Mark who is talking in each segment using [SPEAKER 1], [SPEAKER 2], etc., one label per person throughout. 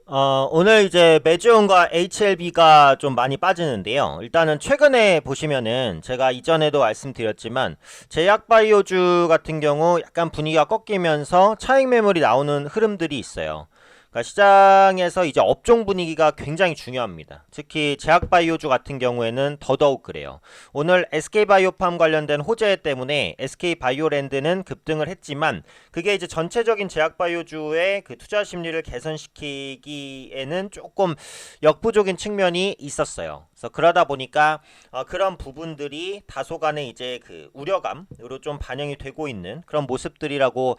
[SPEAKER 1] 오늘 이제 메지온과 HLB가 좀 많이 빠지는데요. 일단은 최근에 보시면은 제가 이전에도 말씀드렸지만 제약바이오주 같은 경우 약간 분위기가 꺾이면서 차익 매물이 나오는 흐름들이 있어요. 그러니까 시장에서 이제 업종 분위기가 굉장히 중요합니다. 특히 제약바이오주 같은 경우에는 더더욱 그래요. 오늘 SK바이오팜 관련된 호재 때문에 SK바이오랜드는 급등을 했지만 그게 이제 전체적인 제약바이오주의 그 투자 심리를 개선시키기에는 조금 역부족인 측면이 있었어요. 그래서 그러다 보니까 그런 부분들이 다소간의 이제 그 우려감으로 좀 반영이 되고 있는 그런 모습들이라고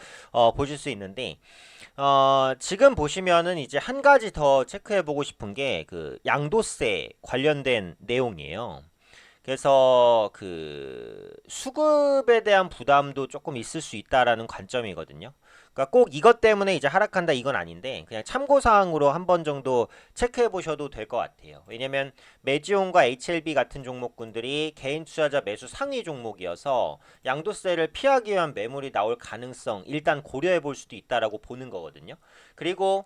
[SPEAKER 1] 보실 수 있는데 지금 보시면은 이제 한 가지 더 체크해 보고 싶은 게 그 양도세 관련된 내용이에요. 그래서 그 수급에 대한 부담도 조금 있을 수 있다라는 관점이거든요. 그러니까 꼭 이것 때문에 이제 하락한다 이건 아닌데 그냥 참고 사항으로 한 번 정도 체크해 보셔도 될 것 같아요. 왜냐면 메지온과 HLB 같은 종목군들이 개인 투자자 매수 상위 종목이어서 양도세를 피하기 위한 매물이 나올 가능성 일단 고려해 볼 수도 있다라고 보는 거거든요. 그리고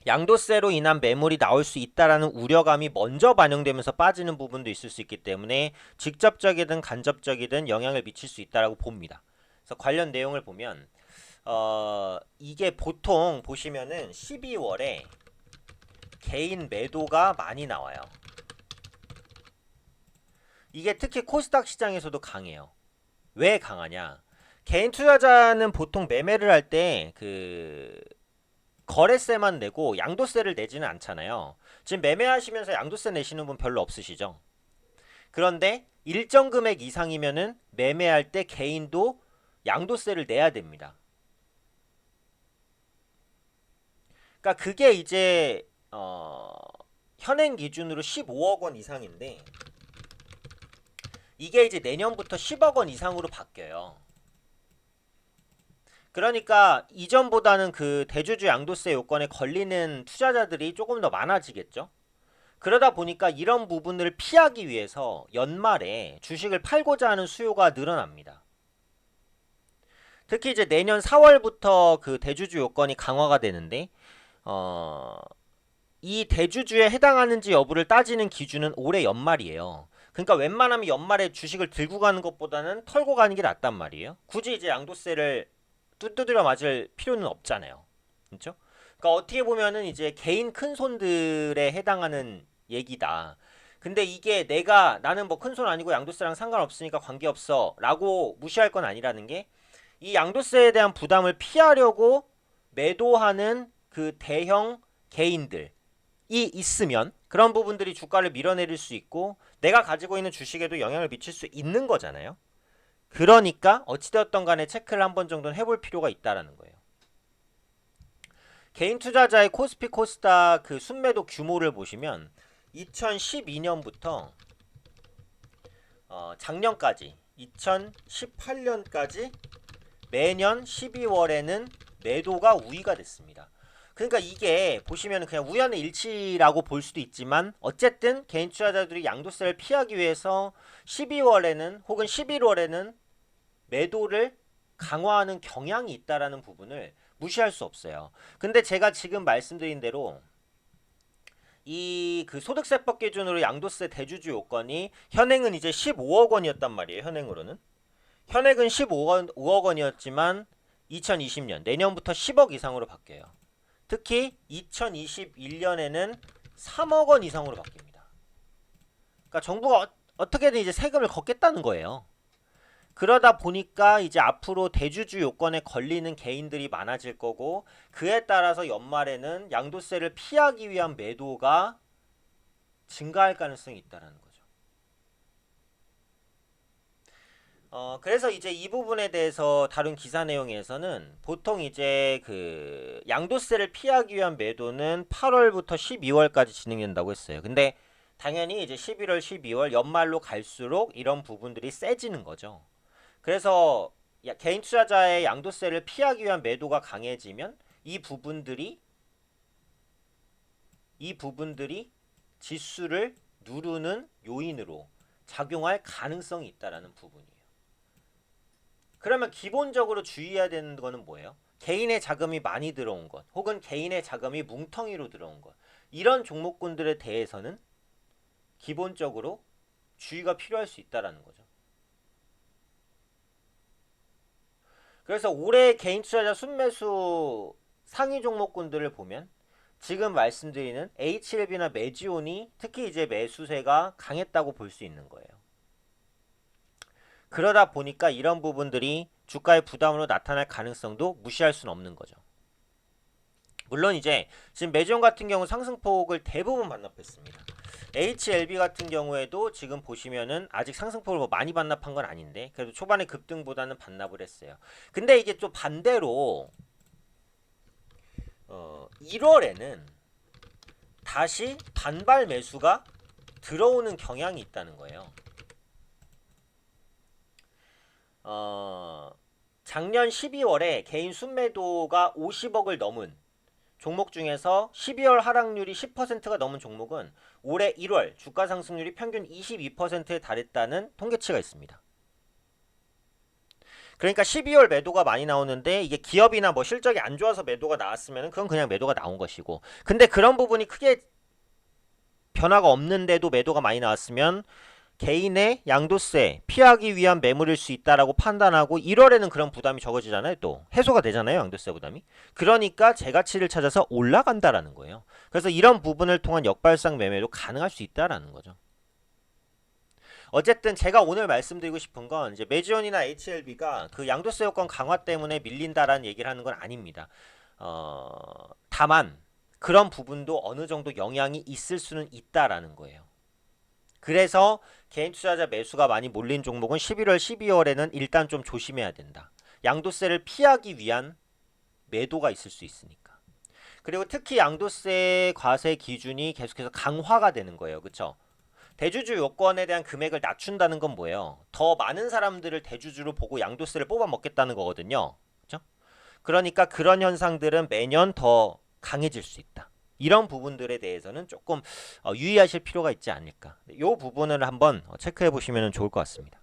[SPEAKER 1] 양도세로 인한 매물이 나올 수 있다라는 우려감이 먼저 반영되면서 빠지는 부분도 있을 수 있기 때문에 직접적이든 간접적이든 영향을 미칠 수 있다라고 봅니다. 그래서 관련 내용을 보면 이게 보통 보시면은 12월에 개인 매도가 많이 나와요. 이게 특히 코스닥 시장에서도 강해요. 왜 강하냐? 개인 투자자는 보통 매매를 할 때 그 거래세만 내고 양도세를 내지는 않잖아요. 지금 매매하시면서 양도세 내시는 분 별로 없으시죠? 그런데 일정 금액 이상이면은 매매할 때 개인도 양도세를 내야 됩니다. 그러니까 그게 이제 현행 기준으로 15억 원 이상인데 이게 이제 내년부터 10억 원 이상으로 바뀌어요. 그러니까 이전보다는 그 대주주 양도세 요건에 걸리는 투자자들이 조금 더 많아지겠죠. 그러다 보니까 이런 부분을 피하기 위해서 연말에 주식을 팔고자 하는 수요가 늘어납니다. 특히 이제 내년 4월부터 그 대주주 요건이 강화가 되는데 어, 이 대주주에 해당하는지 여부를 따지는 기준은 올해 연말이에요. 그러니까 웬만하면 연말에 주식을 들고 가는 것보다는 털고 가는 게 낫단 말이에요. 굳이 이제 양도세를 두드려 맞을 필요는 없잖아요. 그렇죠? 그러니까 어떻게 보면은 이제 개인 큰 손들에 해당하는 얘기다. 근데 이게 나는 뭐 큰 손 아니고 양도세랑 상관없으니까 관계없어라고 무시할 건 아니라는 게 이 양도세에 대한 부담을 피하려고 매도하는 그 대형 개인들이 있으면 그런 부분들이 주가를 밀어내릴 수 있고 내가 가지고 있는 주식에도 영향을 미칠 수 있는 거잖아요. 그러니까 어찌되었던 간에 체크를 한 번 정도는 해볼 필요가 있다라는 거예요. 개인 투자자의 코스피 코스닥 그 순매도 규모를 보시면 2012년부터 작년까지 2018년까지 매년 12월에는 매도가 우위가 됐습니다. 그러니까 이게 보시면 그냥 우연의 일치라고 볼 수도 있지만 어쨌든 개인 투자자들이 양도세를 피하기 위해서 12월에는 혹은 11월에는 매도를 강화하는 경향이 있다라는 부분을 무시할 수 없어요. 근데 제가 지금 말씀드린 대로 이 그 소득세법 기준으로 양도세 대주주 요건이 현행은 이제 15억 원이었단 말이에요. 현행은 15억 원이었지만 2020년 내년부터 10억 이상으로 바뀌어요. 특히 2021년에는 3억 원 이상으로 바뀝니다. 그러니까 정부가 어떻게든 이제 세금을 걷겠다는 거예요. 그러다 보니까 이제 앞으로 대주주 요건에 걸리는 개인들이 많아질 거고 그에 따라서 연말에는 양도세를 피하기 위한 매도가 증가할 가능성이 있다는 거죠. 그래서 이제 이 부분에 대해서 다룬 기사 내용에서는 보통 이제 그 양도세를 피하기 위한 매도는 8월부터 12월까지 진행된다고 했어요. 근데 당연히 이제 11월, 12월 연말로 갈수록 이런 부분들이 세지는 거죠. 그래서 개인 투자자의 양도세를 피하기 위한 매도가 강해지면 이 부분들이 지수를 누르는 요인으로 작용할 가능성이 있다라는 부분이에요. 그러면 기본적으로 주의해야 되는 거는 뭐예요? 개인의 자금이 많이 들어온 것, 혹은 개인의 자금이 뭉텅이로 들어온 것, 이런 종목군들에 대해서는 기본적으로 주의가 필요할 수 있다라는 거죠. 그래서 올해 개인 투자자 순매수 상위 종목군들을 보면 지금 말씀드리는 HLB나 메지온이 특히 이제 매수세가 강했다고 볼 수 있는 거예요. 그러다 보니까 이런 부분들이 주가의 부담으로 나타날 가능성도 무시할 수는 없는 거죠. 물론 이제 지금 메지온 같은 경우 상승폭을 대부분 반납했습니다. HLB 같은 경우에도 지금 보시면은 아직 상승폭을 뭐 많이 반납한 건 아닌데 그래도 초반에 급등보다는 반납을 했어요. 근데 이게 또 반대로 1월에는 다시 반발 매수가 들어오는 경향이 있다는 거예요. 작년 12월에 개인 순매도가 50억을 넘은 종목 중에서 12월 하락률이 10%가 넘은 종목은 올해 1월 주가 상승률이 평균 22%에 달했다는 통계치가 있습니다. 그러니까 12월 매도가 많이 나오는데 이게 기업이나 뭐 실적이 안 좋아서 매도가 나왔으면 그건 그냥 매도가 나온 것이고, 근데 그런 부분이 크게 변화가 없는데도 매도가 많이 나왔으면 개인의 양도세 피하기 위한 매물일 수 있다라고 판단하고 1월에는 그런 부담이 적어지잖아요. 또 해소가 되잖아요. 양도세 부담이. 그러니까 재가치를 찾아서 올라간다라는 거예요. 그래서 이런 부분을 통한 역발상 매매도 가능할 수 있다라는 거죠. 어쨌든 제가 오늘 말씀드리고 싶은 건 이제 메지온이나 HLB가 그 양도세 요건 강화 때문에 밀린다라는 얘기를 하는 건 아닙니다. 다만 그런 부분도 어느 정도 영향이 있을 수는 있다라는 거예요. 그래서 개인 투자자 매수가 많이 몰린 종목은 11월, 12월에는 일단 좀 조심해야 된다. 양도세를 피하기 위한 매도가 있을 수 있으니까. 그리고 특히 양도세 과세 기준이 계속해서 강화가 되는 거예요. 그렇죠? 대주주 요건에 대한 금액을 낮춘다는 건 뭐예요? 더 많은 사람들을 대주주로 보고 양도세를 뽑아 먹겠다는 거거든요. 그렇죠? 그러니까 그런 현상들은 매년 더 강해질 수 있다. 이런 부분들에 대해서는 조금 유의하실 필요가 있지 않을까. 이 부분을 한번 체크해 보시면 좋을 것 같습니다.